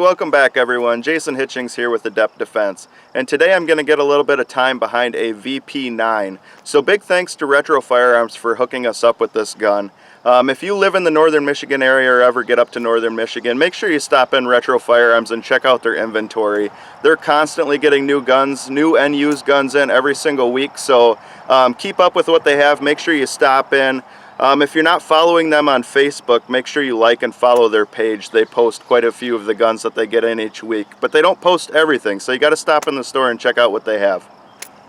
welcome back everyone. Jason Hitchings here with Adept Defense, and today I'm going to get a little bit of time behind a VP9. So big thanks to Retro Firearms for hooking us up with this gun. If you live in the northern Michigan area or ever get up to northern Michigan, make sure you stop in Retro Firearms and check out their inventory. They're constantly getting new guns, new and used guns in every single week, so keep up with what they have. Make sure you stop in. If you're not following them on Facebook, make sure you like and follow their page. They post quite a few of the guns that they get in each week, but they don't post everything, so you got to stop in the store and check out what they have.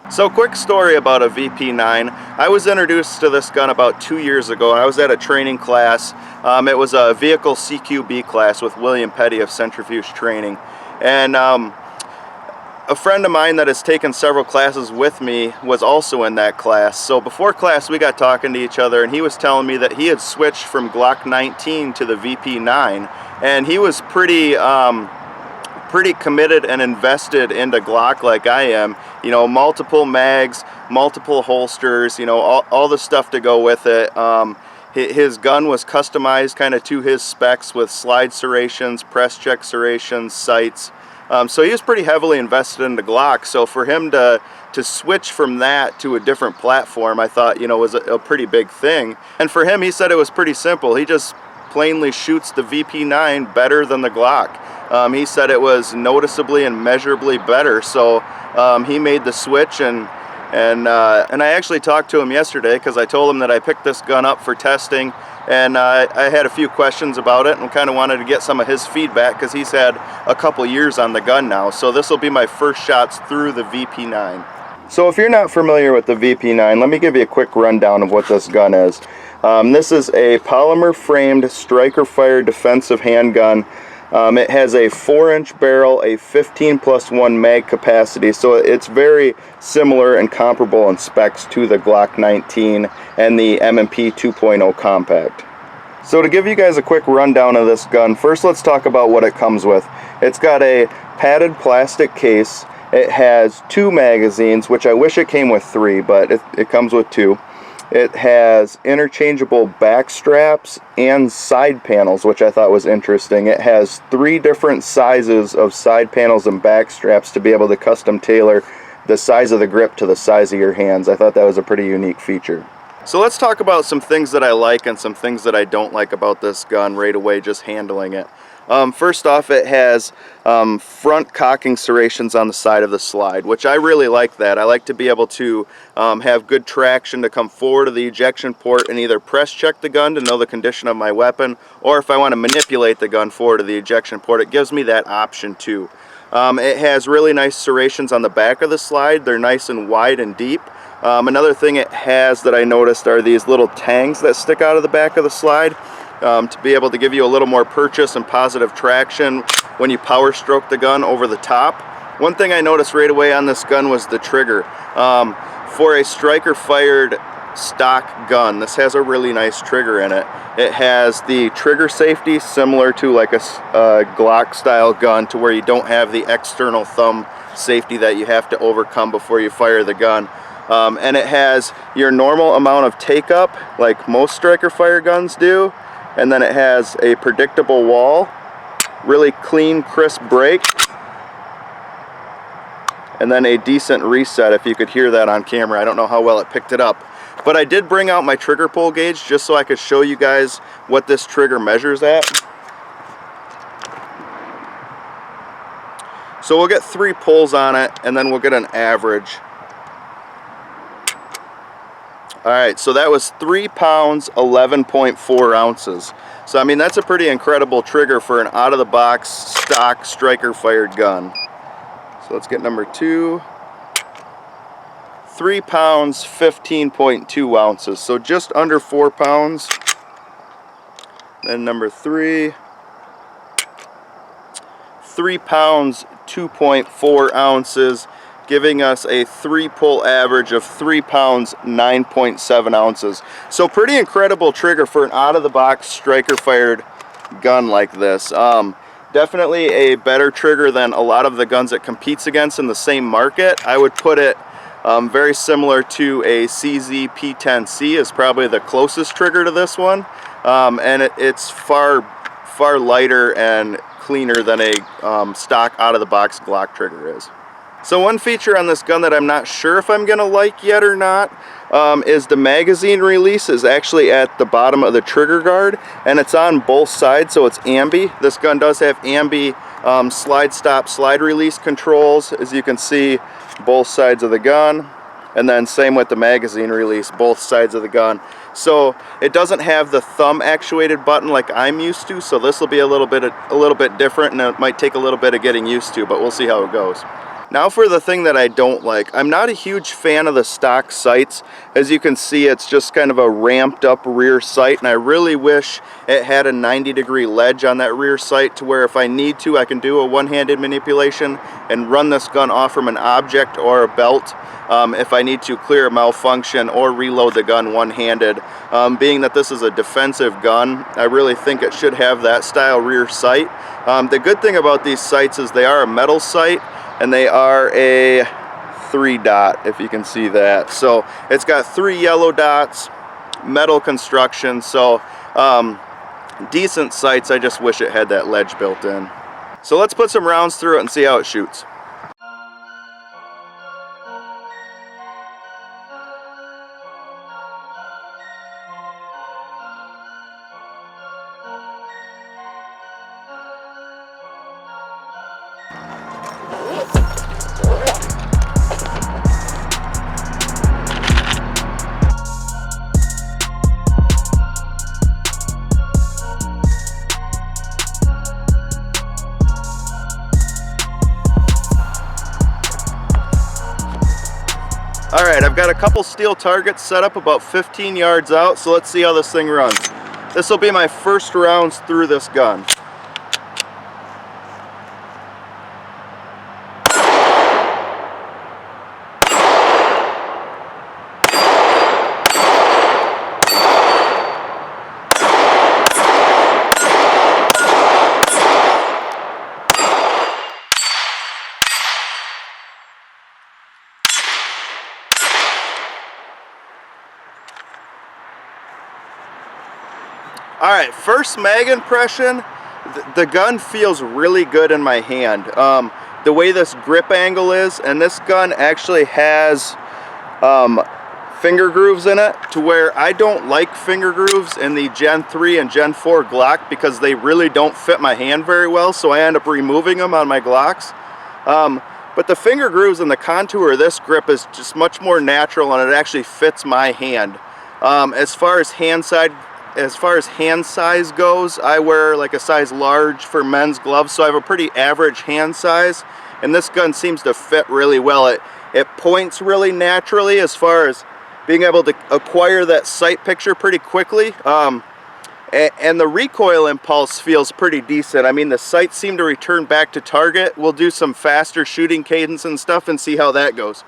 So quick story about a VP9. I was introduced to this gun about 2 years ago. I was at a training class. It was a vehicle CQB class with William Petty of Centrifuge Training, and a friend of mine that has taken several classes with me was also in that class. So before class we got talking to each other, and he was telling me that he had switched from Glock 19 to the VP9, and he was pretty committed and invested into Glock like I am. You know, multiple mags, multiple holsters, you know, all the stuff to go with it. His gun was customized kind of to his specs with slide serrations, press check serrations, sights. So he was pretty heavily invested into Glock. So for him to switch from that to a different platform, I thought, you know, was a pretty big thing. And for him, he said it was pretty simple. He just plainly shoots the VP9 better than the Glock. He said it was noticeably and measurably better. So he made the switch, and I actually talked to him yesterday because I told him that I picked this gun up for testing, and I had a few questions about it and kind of wanted to get some of his feedback because he's had a couple years on the gun now. So this will be my first shots through the VP9. So if you're not familiar with the VP9, let me give you a quick rundown of what this gun is. This is a polymer framed striker fire defensive handgun. It has a 4-inch barrel, a 15+1 mag capacity, so it's very similar and comparable in specs to the Glock 19 and the M&P 2.0 Compact. So to give you guys a quick rundown of this gun, first let's talk about what it comes with. It's got a padded plastic case. It has 2 magazines, which I wish it came with 3, but it comes with 2. It has interchangeable back straps and side panels, which I thought was interesting. It has 3 different sizes of side panels and back straps to be able to custom tailor the size of the grip to the size of your hands. I thought that was a pretty unique feature. So let's talk about some things that I like and some things that I don't like about this gun right away, just handling it. First off, it has front cocking serrations on the side of the slide, which I really like that. I like to be able to have good traction to come forward to the ejection port and either press check the gun to know the condition of my weapon, or if I want to manipulate the gun forward to the ejection port, it gives me that option too. It has really nice serrations on the back of the slide. They're nice and wide and deep. Another thing it has that I noticed are these little tangs that stick out of the back of the slide. To be able to give you a little more purchase and positive traction when you power stroke the gun over the top. One thing I noticed right away on this gun was the trigger. For a striker fired stock gun, this has a really nice trigger in it. It has the trigger safety similar to like a Glock style gun, to where you don't have the external thumb safety that you have to overcome before you fire the gun. And it has your normal amount of take up like most striker fire guns do. And then it has a predictable wall, really clean, crisp break, and then a decent reset, if you could hear that on camera. I don't know how well it picked it up. But I did bring out my trigger pull gauge just so I could show you guys what this trigger measures at. So we'll get 3 pulls on it, and then we'll get an average. Alright, so that was 3 pounds, 11.4 ounces. So I mean, that's a pretty incredible trigger for an out-of-the-box stock striker-fired gun. So let's get number 2. 3 pounds, 15.2 ounces. So just under 4 pounds. Then number 3. 3 pounds, 2.4 ounces. Giving us a 3-pull average of 3 pounds, 9.7 ounces. So pretty incredible trigger for an out-of-the-box striker-fired gun like this. Definitely a better trigger than a lot of the guns it competes against in the same market. I would put it very similar to a CZ P10C is probably the closest trigger to this one. And it's far lighter and cleaner than a stock out-of-the-box Glock trigger is. So one feature on this gun that I'm not sure if I'm gonna like yet or not is the magazine release is actually at the bottom of the trigger guard, and it's on both sides, so it's ambi. This gun does have ambi slide stop, slide release controls, as you can see, both sides of the gun. And then same with the magazine release, both sides of the gun. So it doesn't have the thumb actuated button like I'm used to, so this will be a little bit different, and it might take a little bit of getting used to, but we'll see how it goes. Now for the thing that I don't like. I'm not a huge fan of the stock sights. As you can see, it's just kind of a ramped up rear sight, and I really wish it had a 90-degree ledge on that rear sight to where if I need to, I can do a one-handed manipulation and run this gun off from an object or a belt if I need to clear a malfunction or reload the gun one-handed. Being that this is a defensive gun, I really think it should have that style rear sight. The good thing about these sights is they are a metal sight, and they are a 3-dot, if you can see that. So it's got 3 yellow dots, metal construction, so decent sights. I just wish it had that ledge built in. So let's put some rounds through it and see how it shoots. Alright, I've got a couple steel targets set up about 15 yards out, so let's see how this thing runs. This will be my first rounds through this gun. Alright, first mag impression, the gun feels really good in my hand. The way this grip angle is, and this gun actually has finger grooves in it, to where I don't like finger grooves in the Gen 3 and Gen 4 Glock because they really don't fit my hand very well, so I end up removing them on my Glocks. But the finger grooves and the contour of this grip is just much more natural, and it actually fits my hand. As far as hand size goes, I wear like a size large for men's gloves, so I have a pretty average hand size, and this gun seems to fit really well. It points really naturally as far as being able to acquire that sight picture pretty quickly, and the recoil impulse feels pretty decent. I mean, the sights seem to return back to target. We'll do some faster shooting cadence and stuff and see how that goes.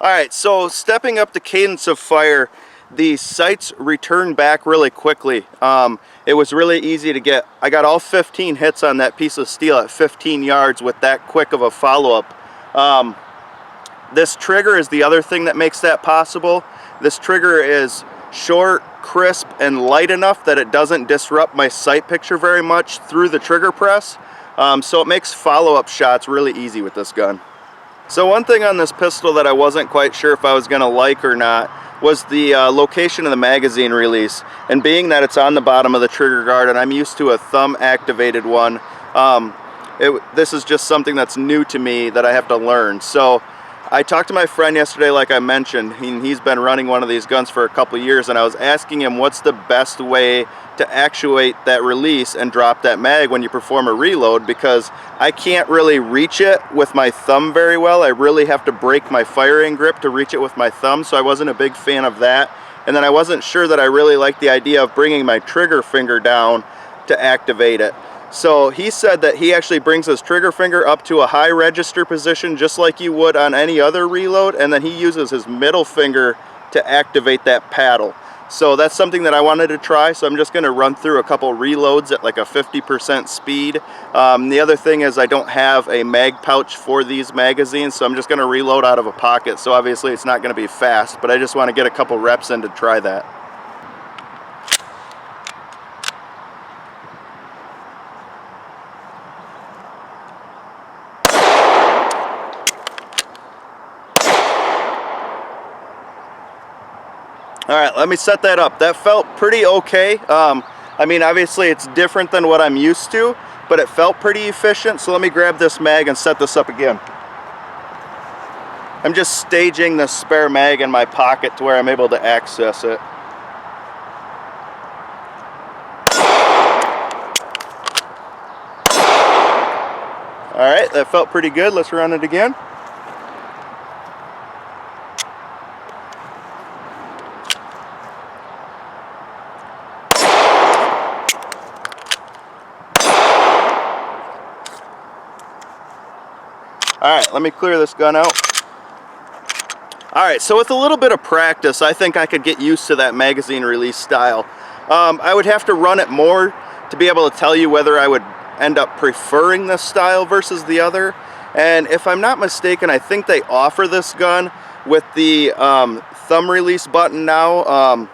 Alright, so stepping up the cadence of fire, the sights return back really quickly. It was really easy to get. I got all 15 hits on that piece of steel at 15 yards with that quick of a follow-up. This trigger is the other thing that makes that possible. This trigger is short, crisp, and light enough that it doesn't disrupt my sight picture very much through the trigger press. So it makes follow-up shots really easy with this gun. So one thing on this pistol that I wasn't quite sure if I was going to like or not was the location of the magazine release. And being that it's on the bottom of the trigger guard and I'm used to a thumb activated one, this is just something that's new to me that I have to learn. So I talked to my friend yesterday, like I mentioned. He's been running one of these guns for a couple years, and I was asking him what's the best way to actuate that release and drop that mag when you perform a reload, because I can't really reach it with my thumb very well. I really have to break my firing grip to reach it with my thumb, so I wasn't a big fan of that. And then I wasn't sure that I really liked the idea of bringing my trigger finger down to activate it. So he said that he actually brings his trigger finger up to a high register position just like you would on any other reload, and then he uses his middle finger to activate that paddle. So that's something that I wanted to try, so I'm just going to run through a couple reloads at like a 50% speed. The other thing is I don't have a mag pouch for these magazines, so I'm just going to reload out of a pocket. So obviously it's not going to be fast, but I just want to get a couple reps in to try that. Alright, let me set that up. That felt pretty okay. I mean, obviously it's different than what I'm used to, but it felt pretty efficient. So let me grab this mag and set this up again. I'm just staging the spare mag in my pocket to where I'm able to access it. Alright, that felt pretty good. Let's run it again. Alright, let me clear this gun out. Alright, so with a little bit of practice, I think I could get used to that magazine release style. I would have to run it more to be able to tell you whether I would end up preferring this style versus the other. And if I'm not mistaken, I think they offer this gun with the thumb release button now.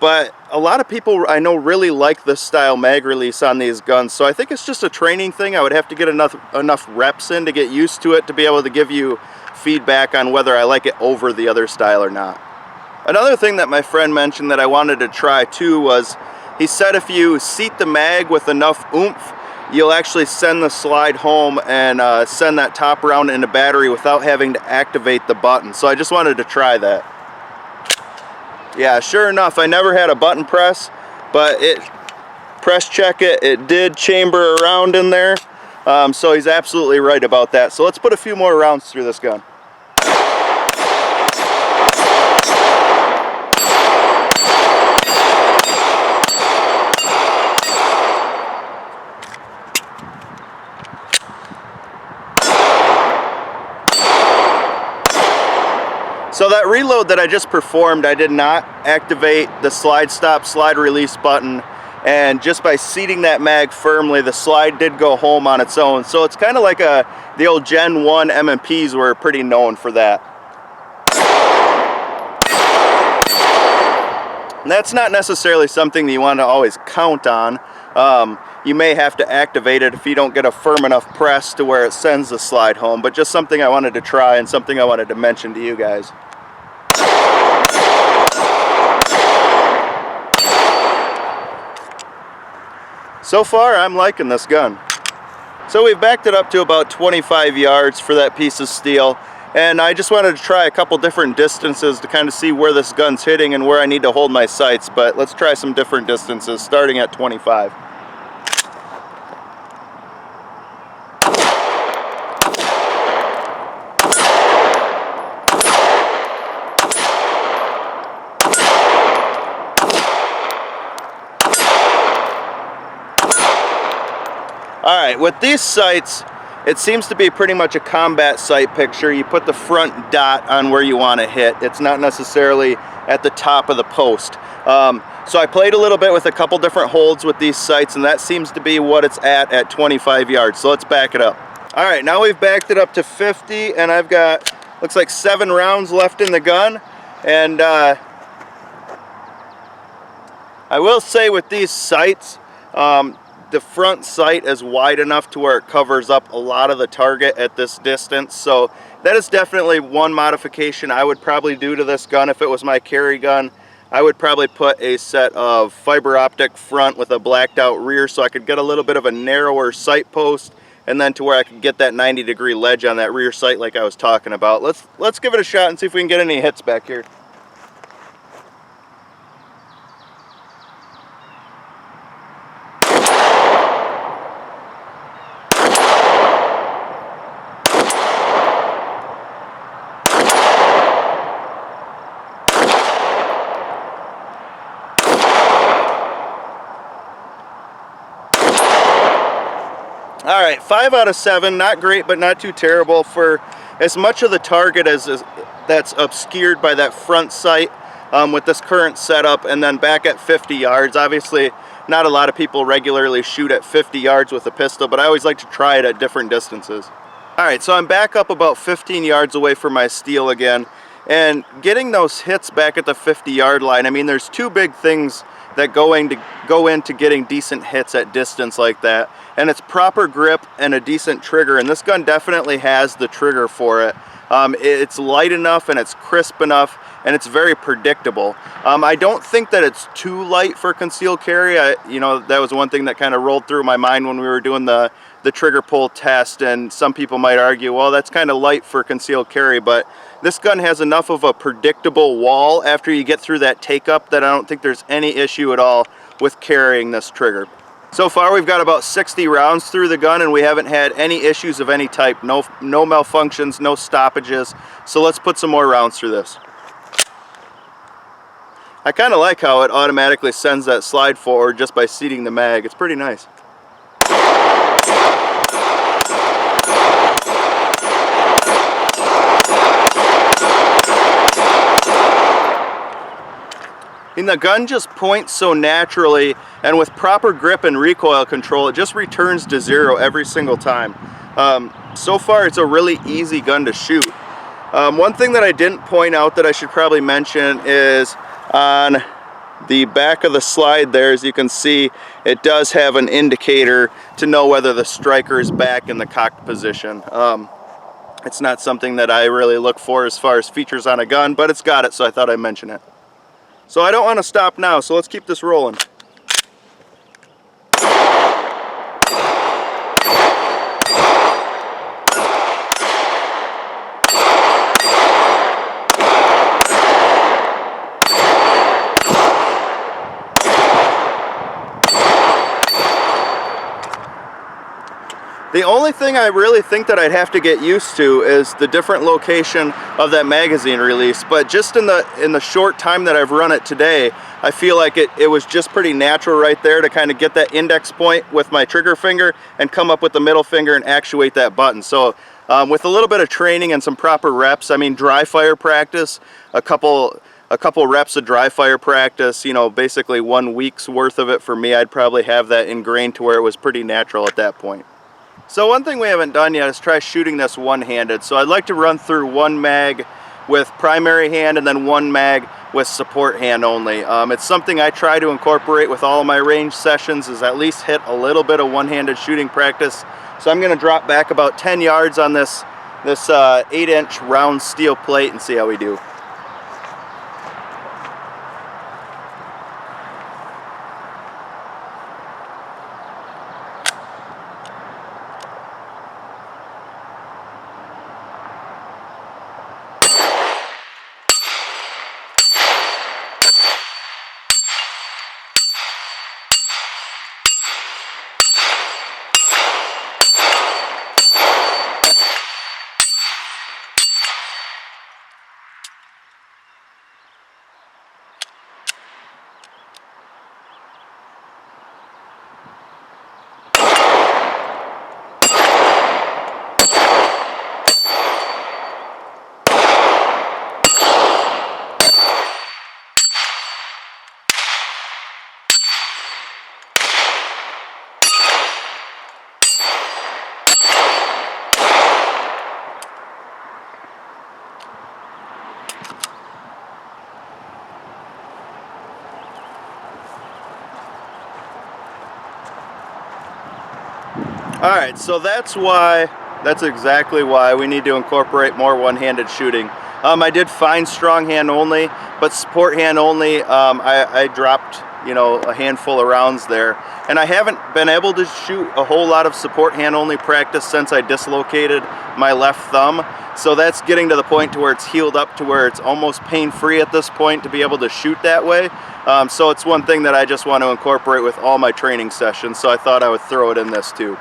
But a lot of people I know really like this style mag release on these guns, so I think it's just a training thing. I would have to get enough reps in to get used to it to be able to give you feedback on whether I like it over the other style or not. Another thing that my friend mentioned that I wanted to try too was, he said if you seat the mag with enough oomph, you'll actually send the slide home and send that top round into battery without having to activate the button. So I just wanted to try that. Yeah, sure enough, I never had a button press, but press check it, it did chamber around in there. So he's absolutely right about that. So let's put a few more rounds through this gun. So that reload that I just performed, I did not activate the slide stop, slide release button, and just by seating that mag firmly, the slide did go home on its own. So it's kind of like the old Gen 1 M&Ps were pretty known for that. And that's not necessarily something that you want to always count on. You may have to activate it if you don't get a firm enough press to where it sends the slide home, but just something I wanted to try and something I wanted to mention to you guys. So far, I'm liking this gun. So we've backed it up to about 25 yards for that piece of steel, and I just wanted to try a couple different distances to kind of see where this gun's hitting and where I need to hold my sights, but let's try some different distances starting at 25. Alright, with these sights, it seems to be pretty much a combat sight picture. You put the front dot on where you want to hit. It's not necessarily at the top of the post. So I played a little bit with a couple different holds with these sights, and that seems to be what it's at 25 yards. So let's back it up. Alright, now we've backed it up to 50, and I've got, looks like 7 rounds left in the gun. And I will say with these sights, the front sight is wide enough to where it covers up a lot of the target at this distance. So that is definitely one modification I would probably do to this gun if it was my carry gun. I would probably put a set of fiber optic front with a blacked out rear so I could get a little bit of a narrower sight post, and then to where I could get that 90-degree ledge on that rear sight like I was talking about. Let's give it a shot and see if we can get any hits back here. Alright, 5 out of 7, not great but not too terrible for as much of the target as that's obscured by that front sight. with this current setup. And then back at 50 yards, obviously not a lot of people regularly shoot at 50 yards with a pistol, but I always like to try it at different distances. Alright, so I'm back up about 15 yards away from my steel again, and getting those hits back at the 50-yard line, I mean, there's two big things that go into getting decent hits at distance like that, and it's proper grip and a decent trigger, and this gun definitely has the trigger for it. It's light enough and it's crisp enough and it's very predictable. I don't think that it's too light for concealed carry. You know, that was one thing that kind of rolled through my mind when we were doing the trigger pull test, and some people might argue, well, that's kind of light for concealed carry, but this gun has enough of a predictable wall after you get through that take up that I don't think there's any issue at all with carrying this trigger. So far we've got about 60 rounds through the gun and we haven't had any issues of any type, no malfunctions, no stoppages. So let's put some more rounds through this. I kind of like how it automatically sends that slide forward just by seating the mag. It's pretty nice. And the gun just points so naturally, and with proper grip and recoil control, it just returns to zero every single time. So far, it's a really easy gun to shoot. One thing that I didn't point out that I should probably mention is on the back of the slide there, as you can see, it does have an indicator to know whether the striker is back in the cocked position. It's not something that I really look for as far as features on a gun, but it's got it, so I thought I'd mention it. So I don't want to stop now, so let's keep this rolling. The only thing I really think that I'd have to get used to is the different location of that magazine release, but just in the short time that I've run it today, I feel like it was just pretty natural right there to kind of get that index point with my trigger finger and come up with the middle finger and actuate that button. So with a little bit of training and some proper reps, I mean dry fire practice, a couple reps of dry fire practice, you know, basically 1 week's worth of it for me, I'd probably have that ingrained to where it was pretty natural at that point. So one thing we haven't done yet is try shooting this one-handed. So I'd like to run through one mag with primary hand and then one mag with support hand only. It's something I try to incorporate with all of my range sessions, is at least hit a little bit of one-handed shooting practice. So I'm going to drop back about 10 yards on this 8-inch round steel plate and see how we do. Alright, so that's exactly why we need to incorporate more one-handed shooting. I did find strong hand only, but support hand only, I dropped, you know, a handful of rounds there. And I haven't been able to shoot a whole lot of support hand only practice since I dislocated my left thumb. So that's getting to the point to where it's healed up to where it's almost pain-free at this point to be able to shoot that way. So it's one thing that I just want to incorporate with all my training sessions, so I thought I would throw it in this too.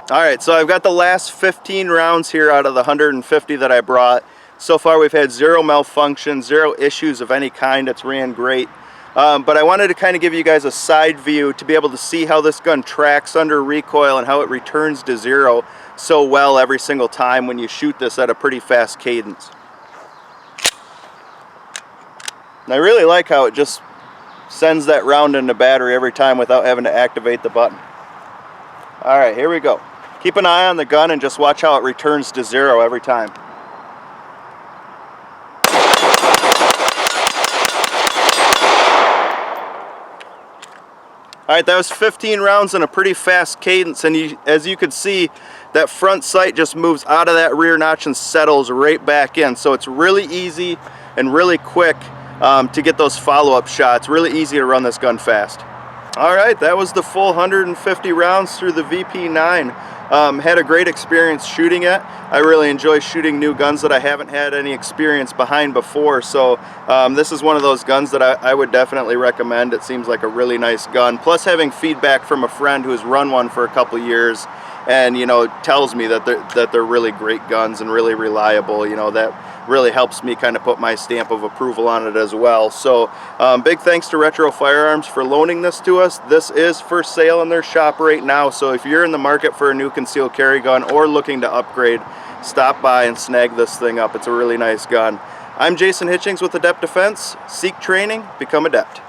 Alright, so I've got the last 15 rounds here out of the 150 that I brought. So far we've had zero malfunctions, zero issues of any kind. It's ran great. But I wanted to kind of give you guys a side view to be able to see how this gun tracks under recoil and how it returns to zero so well every single time when you shoot this at a pretty fast cadence. And I really like how it just sends that round into battery every time without having to activate the button. All right, here we go. Keep an eye on the gun and just watch how it returns to 0 every time. All right, that was 15 rounds in a pretty fast cadence, and as you can see, that front sight just moves out of that rear notch and settles right back in. So it's really easy and really quick to get those follow-up shots. Really easy to run this gun fast. All right, that was the full 150 rounds through the VP9. Had a great experience shooting it. I really enjoy shooting new guns that I haven't had any experience behind before, so this is one of those guns that I would definitely recommend. It seems like a really nice gun. Plus, having feedback from a friend who has run one for a couple years and, you know, tells me that they're really great guns and really reliable, you know, that really helps me kind of put my stamp of approval on it as well. So big thanks to Retro Firearms for loaning this to us. This is for sale in their shop right now, so if you're in the market for a new concealed carry gun or looking to upgrade, stop by and snag this thing up. It's a really nice gun. I'm Jason Hitchings with Adept Defense. Seek training, become adept.